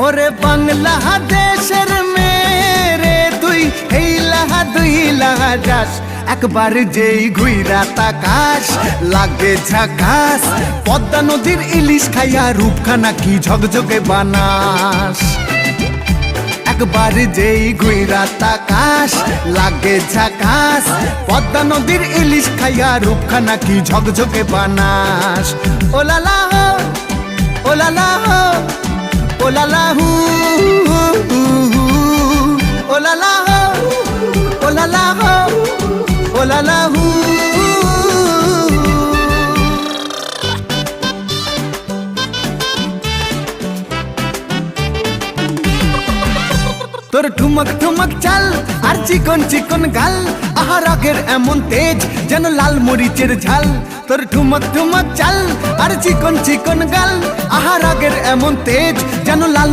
ওরে বাংলাদেশের মেরে তুই হেইলা দুইলা যাস একবার যেই ঘুইরা তাকাস লাগে ঝাকাস পদ্মা নদীর ইলিশ খাইয়া রূপখানা কি ঝকঝকে বানাস একবার যেই ঘুইরা তাকাস লাগে ঝাকাস পদ্মা নদীর ইলিশ খাইয়া রূপখানা কি ঝকঝকে বানাস ওলালা হো ওলালা হো ওলালা হু ওলালা হো ওলালা হো ওলালা হু তোর ঠুমক ঠুমক চাল আর চিকন চিকন গাল আহা রাগের এমন তেজ যেন লাল মরিচের ঝাল তোর ঠুমক ঠুমক চাল আর চিকন চিকন গাল আহা রাগের এমন তেজ যেন লাল